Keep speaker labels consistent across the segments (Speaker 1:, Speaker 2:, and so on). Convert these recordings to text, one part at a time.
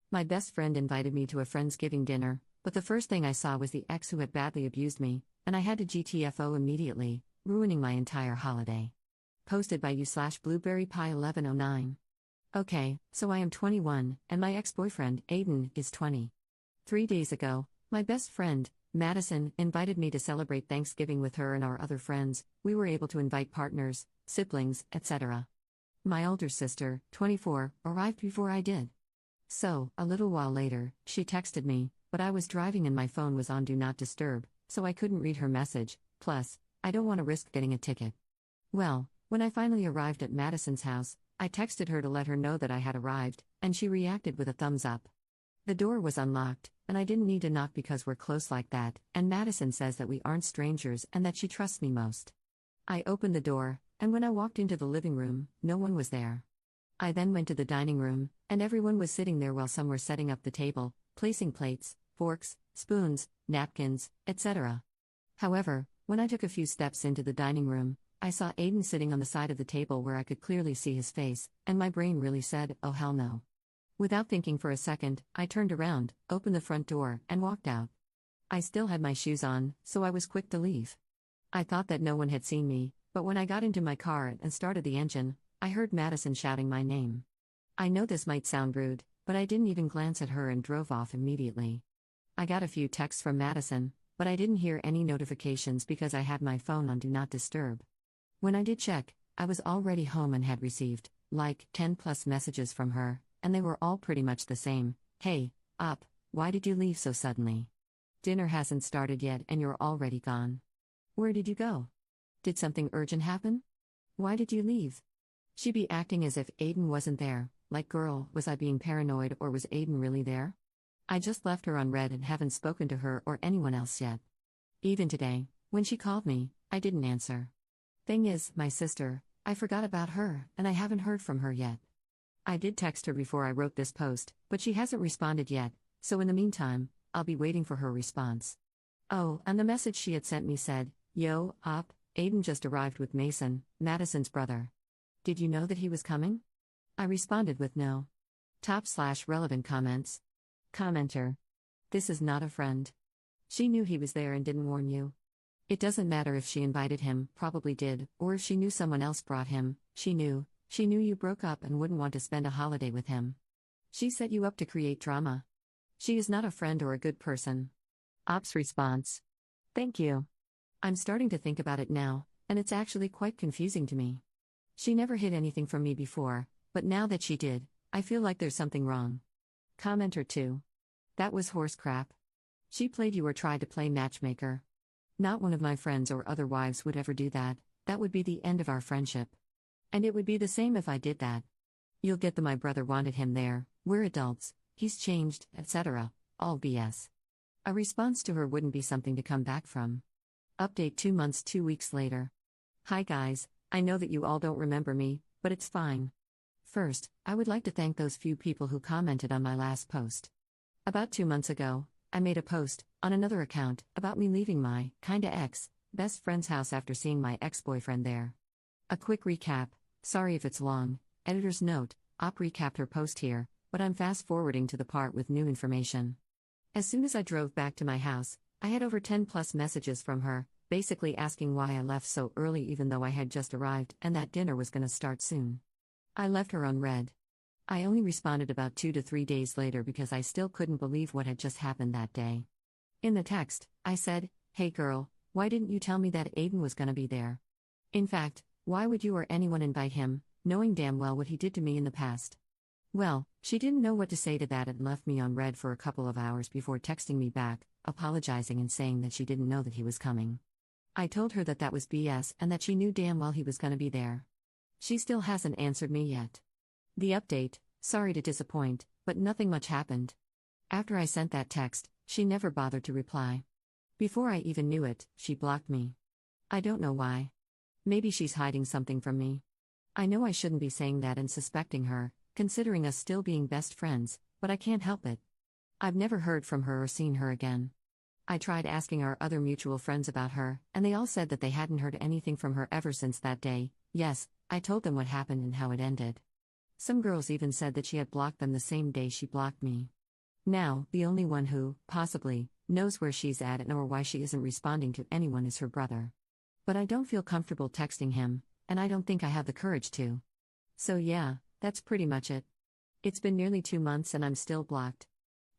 Speaker 1: My best friend invited me to a Friendsgiving dinner, but the first thing I saw was the ex who had badly abused me, and I had to GTFO immediately, ruining my entire holiday. Posted by you/blueberrypie1109. Okay, so I am 21, and my ex-boyfriend, Aiden, is 20. 3 days ago, my best friend, Madison, invited me to celebrate Thanksgiving with her and our other friends. We were able to invite partners, siblings, etc. My older sister, 24, arrived before I did. So, a little while later, she texted me, but I was driving and my phone was on Do Not Disturb, so I couldn't read her message, plus, I don't want to risk getting a ticket. Well, when I finally arrived at Madison's house, I texted her to let her know that I had arrived, and she reacted with a thumbs up. The door was unlocked, and I didn't need to knock because we're close like that, and Madison says that we aren't strangers and that she trusts me most. I opened the door, and when I walked into the living room, no one was there. I then went to the dining room, and everyone was sitting there while some were setting up the table, placing plates, forks, spoons, napkins, etc. However, when I took a few steps into the dining room, I saw Aiden sitting on the side of the table where I could clearly see his face, and my brain really said, oh hell no. Without thinking for a second, I turned around, opened the front door, and walked out. I still had my shoes on, so I was quick to leave. I thought that no one had seen me, but when I got into my car and started the engine, I heard Madison shouting my name. I know this might sound rude, but I didn't even glance at her and drove off immediately. I got a few texts from Madison, but I didn't hear any notifications because I had my phone on Do Not Disturb. When I did check, I was already home and had received, 10 plus messages from her, and they were all pretty much the same. Hey, up, why did you leave so suddenly? Dinner hasn't started yet and you're already gone. Where did you go? Did something urgent happen? Why did you leave? She be acting as if Aiden wasn't there, like girl, was I being paranoid or was Aiden really there? I just left her unread and haven't spoken to her or anyone else yet. Even today, when she called me, I didn't answer. Thing is, my sister, I forgot about her and I haven't heard from her yet. I did text her before I wrote this post, but she hasn't responded yet, so in the meantime, I'll be waiting for her response. Oh, and the message she had sent me said, yo, op, Aiden just arrived with Mason, Madison's brother. Did you know that he was coming? I responded with no. Top/relevant comments. Commenter. This is not a friend. She knew he was there and didn't warn you. It doesn't matter if she invited him, probably did, or if she knew someone else brought him, she knew you broke up and wouldn't want to spend a holiday with him. She set you up to create drama. She is not a friend or a good person. Op's response. Thank you. I'm starting to think about it now, and it's actually quite confusing to me. She never hid anything from me before, but now that she did, I feel like there's something wrong. Commenter 2. That was horse crap. She played you or tried to play matchmaker. Not one of my friends or other wives would ever do that. That would be the end of our friendship. And it would be the same if I did that. You'll get the my brother wanted him there, we're adults, he's changed, etc. All BS. A response to her wouldn't be something to come back from. Update 2 months 2 weeks later. Hi guys, I know that you all don't remember me, but it's fine. First, I would like to thank those few people who commented on my last post. About 2 months ago, I made a post, on another account, about me leaving my, kinda ex, best friend's house after seeing my ex-boyfriend there. A quick recap, sorry if it's long, editor's note, Op recapped her post here, but I'm fast-forwarding to the part with new information. As soon as I drove back to my house, I had over 10 plus messages from her, basically asking why I left so early even though I had just arrived and that dinner was gonna start soon. I left her unread. I only responded about 2 to 3 days later because I still couldn't believe what had just happened that day. In the text, I said, hey girl, why didn't you tell me that Aiden was gonna be there? In fact, why would you or anyone invite him, knowing damn well what he did to me in the past? Well, she didn't know what to say to that and left me on read for a couple of hours before texting me back, apologizing and saying that she didn't know that he was coming. I told her that that was BS and that she knew damn well he was gonna be there. She still hasn't answered me yet. The update, sorry to disappoint, but nothing much happened. After I sent that text, she never bothered to reply. Before I even knew it, she blocked me. I don't know why. Maybe she's hiding something from me. I know I shouldn't be saying that and suspecting her, considering us still being best friends, but I can't help it. I've never heard from her or seen her again. I tried asking our other mutual friends about her, and they all said that they hadn't heard anything from her ever since that day. Yes, I told them what happened and how it ended. Some girls even said that she had blocked them the same day she blocked me. Now, the only one who, possibly, knows where she's at and or why she isn't responding to anyone is her brother. But I don't feel comfortable texting him, and I don't think I have the courage to. So yeah, that's pretty much it. It's been nearly 2 months and I'm still blocked.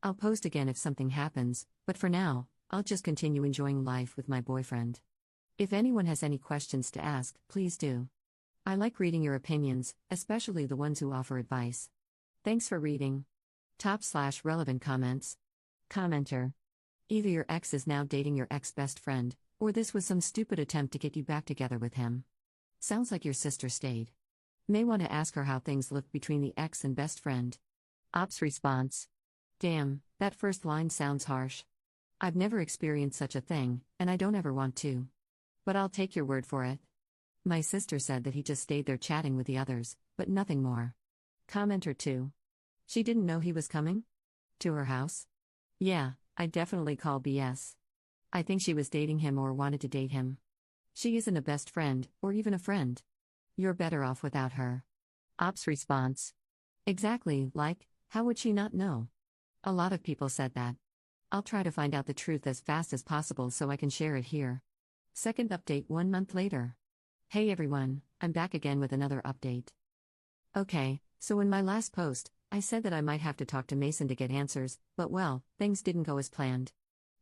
Speaker 1: I'll post again if something happens, but for now, I'll just continue enjoying life with my boyfriend. If anyone has any questions to ask, please do. I like reading your opinions, especially the ones who offer advice. Thanks for reading. /relevant comments. Commenter. Either your ex is now dating your ex-best friend, or this was some stupid attempt to get you back together with him. Sounds like your sister stayed. May want to ask her how things look between the ex and best friend. Ops response. Damn, that first line sounds harsh. I've never experienced such a thing, and I don't ever want to. But I'll take your word for it. My sister said that he just stayed there chatting with the others, but nothing more. Commenter 2. She didn't know he was coming? To her house? Yeah, I definitely call BS. I think she was dating him or wanted to date him. She isn't a best friend, or even a friend. You're better off without her. Ops response. Exactly, like, how would she not know? A lot of people said that. I'll try to find out the truth as fast as possible so I can share it here. Second update 1 month later. Hey everyone, I'm back again with another update. Okay, so in my last post, I said that I might have to talk to Mason to get answers, but well, things didn't go as planned.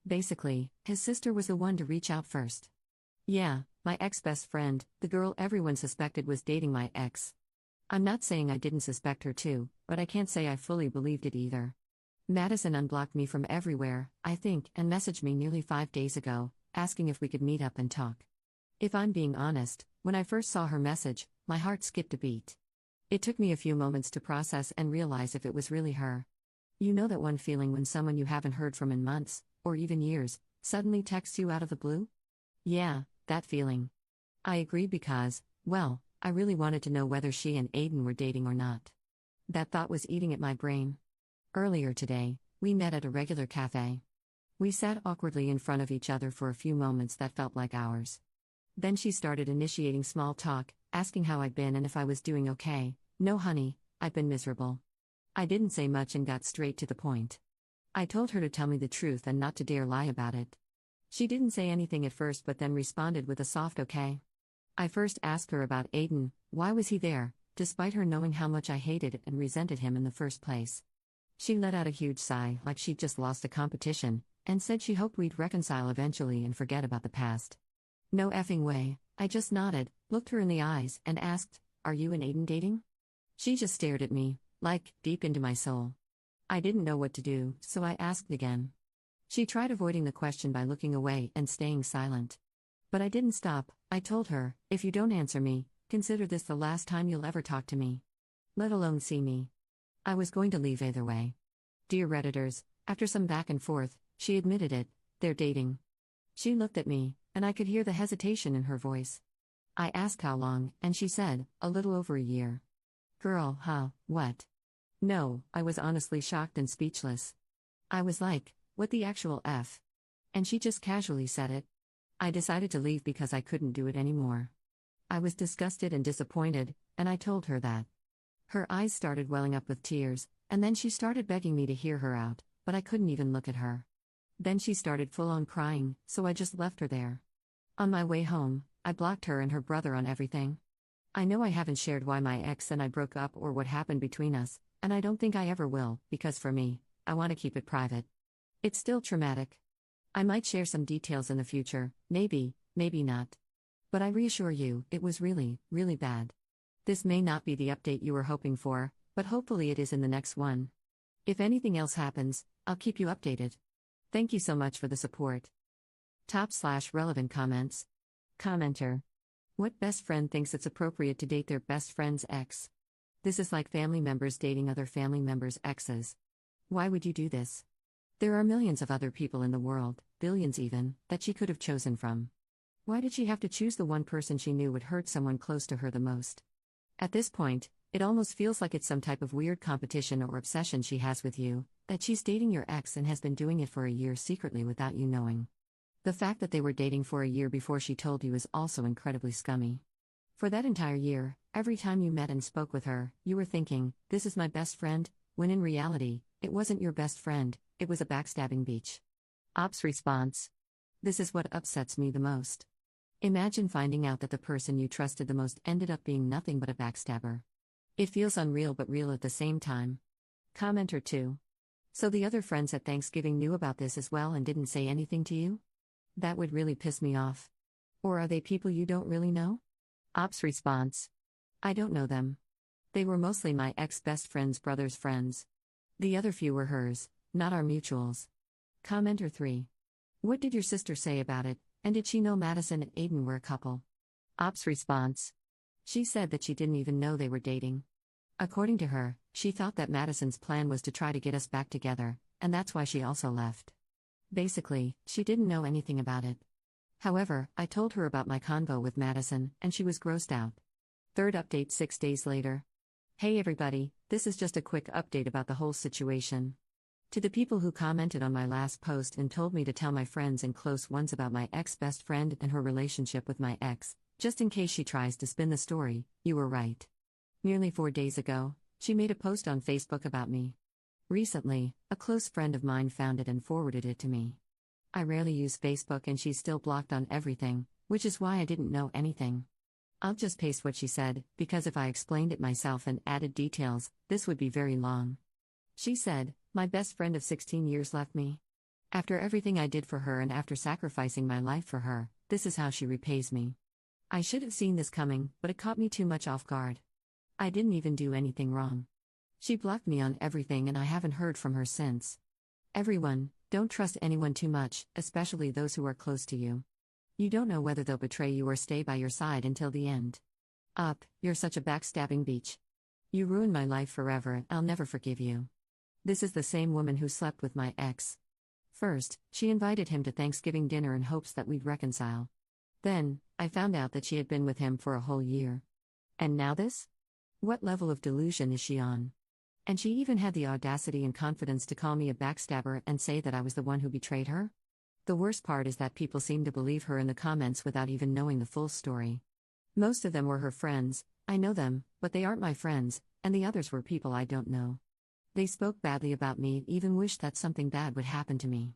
Speaker 1: Basically, his sister was the one to reach out first. Yeah, my ex-best friend, the girl everyone suspected was dating my ex. I'm not saying I didn't suspect her too, but I can't say I fully believed it either. Madison unblocked me from everywhere, I think, and messaged me nearly 5 days ago, asking if we could meet up and talk. If I'm being honest, when I first saw her message, my heart skipped a beat. It took me a few moments to process and realize if it was really her. You know that one feeling when someone you haven't heard from in months, or even years, suddenly texts you out of the blue? Yeah, that feeling. I agreed because, well, I really wanted to know whether she and Aiden were dating or not. That thought was eating at my brain. Earlier today, we met at a regular cafe. We sat awkwardly in front of each other for a few moments that felt like hours. Then she started initiating small talk, asking how I'd been and if I was doing okay. No honey, I've been miserable. I didn't say much and got straight to the point. I told her to tell me the truth and not to dare lie about it. She didn't say anything at first but then responded with a soft okay. I first asked her about Aiden, why was he there, despite her knowing how much I hated and resented him in the first place. She let out a huge sigh like she'd just lost a competition, and said she hoped we'd reconcile eventually and forget about the past. No effing way, I just nodded, looked her in the eyes, and asked, are you and Aiden dating? She just stared at me, like, deep into my soul. I didn't know what to do, so I asked again. She tried avoiding the question by looking away and staying silent. But I didn't stop. I told her, if you don't answer me, consider this the last time you'll ever talk to me. Let alone see me. I was going to leave either way. Dear Redditors, after some back and forth, she admitted it, they're dating. She looked at me, and I could hear the hesitation in her voice. I asked how long, and she said, a little over a year. Girl, huh, what? No, I was honestly shocked and speechless. I was like, what the actual F? And she just casually said it. I decided to leave because I couldn't do it anymore. I was disgusted and disappointed, and I told her that. Her eyes started welling up with tears, and then she started begging me to hear her out, but I couldn't even look at her. Then she started full-on crying, so I just left her there. On my way home, I blocked her and her brother on everything. I know I haven't shared why my ex and I broke up or what happened between us, and I don't think I ever will, because for me, I want to keep it private. It's still traumatic. I might share some details in the future, maybe, maybe not. But I reassure you, it was really, really bad. This may not be the update you were hoping for, but hopefully it is in the next one. If anything else happens, I'll keep you updated. Thank you so much for the support. /relevant comments. Commenter. What best friend thinks it's appropriate to date their best friend's ex? This is like family members dating other family members' exes. Why would you do this? There are millions of other people in the world, billions even, that she could have chosen from. Why did she have to choose the one person she knew would hurt someone close to her the most? At this point, it almost feels like it's some type of weird competition or obsession she has with you, that she's dating your ex and has been doing it for a year secretly without you knowing. The fact that they were dating for a year before she told you is also incredibly scummy. For that entire year, every time you met and spoke with her, you were thinking, this is my best friend, when in reality, It wasn't your best friend, it was a backstabbing beach. Ops response. This is what upsets me the most. Imagine finding out that the person you trusted the most ended up being nothing but a backstabber. It feels unreal but real at the same time. Commenter 2. So the other friends at Thanksgiving knew about this as well and didn't say anything to you? That would really piss me off. Or are they people you don't really know? Ops response. I don't know them. They were mostly my ex-best friend's brother's friends. The other few were hers, not our mutuals. Commenter 3. What did your sister say about it, and did she know Madison and Aiden were a couple? Ops response. She said that she didn't even know they were dating. According to her, she thought that Madison's plan was to try to get us back together, and that's why she also left. Basically, she didn't know anything about it. However, I told her about my convo with Madison, and she was grossed out. Third update 6 days later. Hey everybody, this is just a quick update about the whole situation. To the people who commented on my last post and told me to tell my friends and close ones about my ex-best friend and her relationship with my ex, just in case she tries to spin the story, you were right. Nearly 4 days ago, she made a post on Facebook about me. Recently, a close friend of mine found it and forwarded it to me. I rarely use Facebook and she's still blocked on everything, which is why I didn't know anything. I'll just paste what she said, because if I explained it myself and added details, this would be very long. She said, my best friend of 16 years left me. After everything I did for her and after sacrificing my life for her, this is how she repays me. I should have seen this coming, but it caught me too much off guard. I didn't even do anything wrong. She blocked me on everything and I haven't heard from her since. Everyone, don't trust anyone too much, especially those who are close to you. You don't know whether they'll betray you or stay by your side until the end. You're such a backstabbing beach. You ruined my life forever and I'll never forgive you. This is the same woman who slept with my ex. First, she invited him to Thanksgiving dinner in hopes that we'd reconcile. Then, I found out that she had been with him for a whole year. And now this? What level of delusion is she on? And she even had the audacity and confidence to call me a backstabber and say that I was the one who betrayed her? The worst part is that people seem to believe her in the comments without even knowing the full story. Most of them were her friends, I know them, but they aren't my friends, and the others were people I don't know. They spoke badly about me and even wished that something bad would happen to me.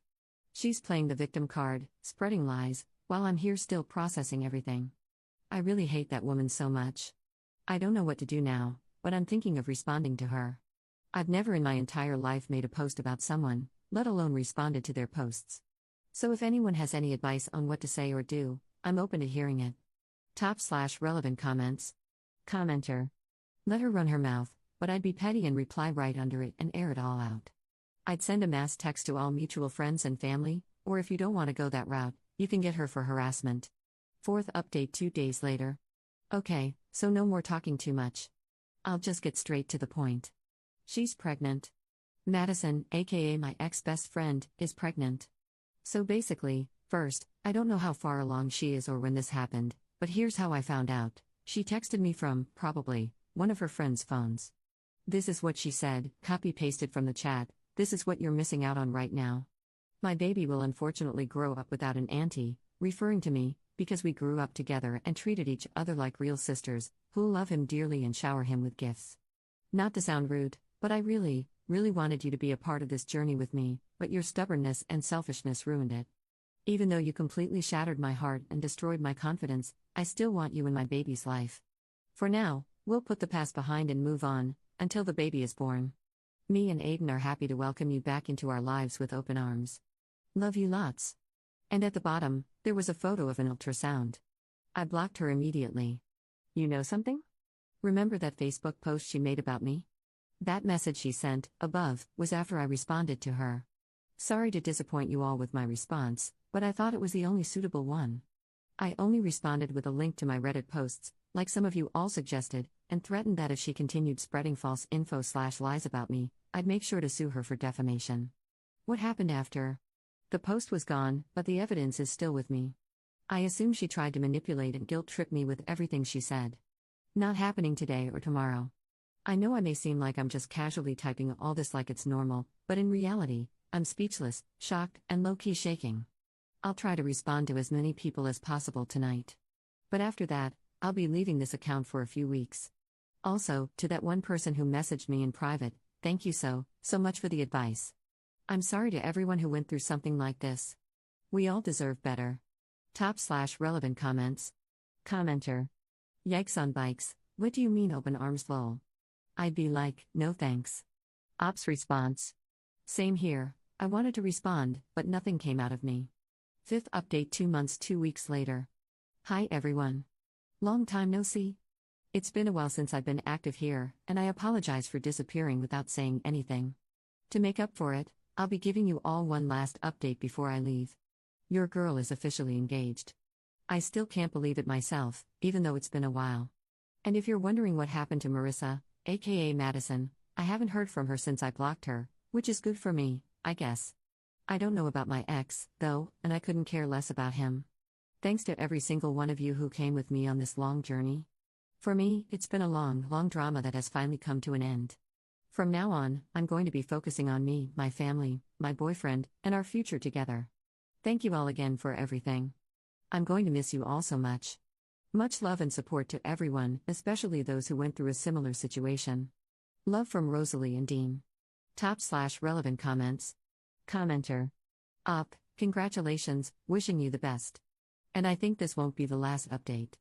Speaker 1: She's playing the victim card, spreading lies, while I'm here still processing everything. I really hate that woman so much. I don't know what to do now, but I'm thinking of responding to her. I've never in my entire life made a post about someone, let alone responded to their posts. So if anyone has any advice on what to say or do, I'm open to hearing it. Top/relevant comments. Commenter. Let her run her mouth, but I'd be petty and reply right under it and air it all out. I'd send a mass text to all mutual friends and family, or if you don't want to go that route, you can get her for harassment. Fourth update 2 days later. Okay, so no more talking too much. I'll just get straight to the point. She's pregnant. Madison, aka my ex-best friend, is pregnant. So basically, first, I don't know how far along she is or when this happened, but here's how I found out. She texted me from, probably, one of her friends' phones. This is what she said, copy-pasted from the chat, this is what you're missing out on right now. My baby will unfortunately grow up without an auntie, referring to me, because we grew up together and treated each other like real sisters, who'll love him dearly and shower him with gifts. Not to sound rude, but I really wanted you to be a part of this journey with me, but your stubbornness and selfishness ruined it. Even though you completely shattered my heart and destroyed my confidence, I still want you in my baby's life. For now, we'll put the past behind and move on, until the baby is born. Me and Aiden are happy to welcome you back into our lives with open arms. Love you lots. And at the bottom, there was a photo of an ultrasound. I blocked her immediately. You know something? Remember that Facebook post she made about me? That message she sent, above, was after I responded to her. Sorry to disappoint you all with my response, but I thought it was the only suitable one. I only responded with a link to my Reddit posts, like some of you all suggested, and threatened that if she continued spreading false info/lies about me, I'd make sure to sue her for defamation. What happened after? The post was gone, but the evidence is still with me. I assume she tried to manipulate and guilt-trip me with everything she said. Not happening today or tomorrow. I know I may seem like I'm just casually typing all this like it's normal, but in reality, I'm speechless, shocked, and low-key shaking. I'll try to respond to as many people as possible tonight. But after that, I'll be leaving this account for a few weeks. Also, to that one person who messaged me in private, thank you so So much for the advice. I'm sorry to everyone who went through something like this. We all deserve better. Top/relevant comments. Commenter. Yikes on bikes, what do you mean open arms lol? I'd be like, no thanks. Ops response. Same here, I wanted to respond, but nothing came out of me. Fifth update 2 months 2 weeks later. Hi everyone. Long time no see. It's been a while since I've been active here, and I apologize for disappearing without saying anything. To make up for it, I'll be giving you all one last update before I leave. Your girl is officially engaged. I still can't believe it myself, even though it's been a while. And if you're wondering what happened to Marissa, aka Madison, I haven't heard from her since I blocked her, which is good for me, I guess. I don't know about my ex, though, and I couldn't care less about him. Thanks to every single one of you who came with me on this long journey. For me, it's been a long, long drama that has finally come to an end. From now on, I'm going to be focusing on me, my family, my boyfriend, and our future together. Thank you all again for everything. I'm going to miss you all so much. Much love and support to everyone, especially those who went through a similar situation. Love from Rosalie and Dean. Top/relevant comments. Commenter. Congratulations, wishing you the best. And I think this won't be the last update.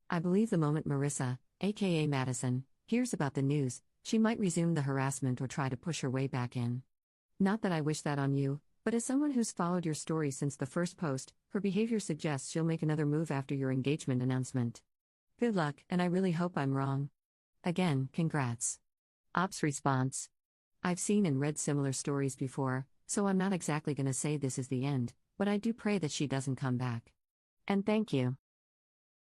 Speaker 1: I believe the moment Marissa, aka Madison, hears about the news, she might resume the harassment or try to push her way back in. Not that I wish that on you, but as someone who's followed your story since the first post, her behavior suggests she'll make another move after your engagement announcement. Good luck, and I really hope I'm wrong. Again, congrats. Ops response. I've seen and read similar stories before, so I'm not exactly gonna say this is the end, but I do pray that she doesn't come back. And thank you.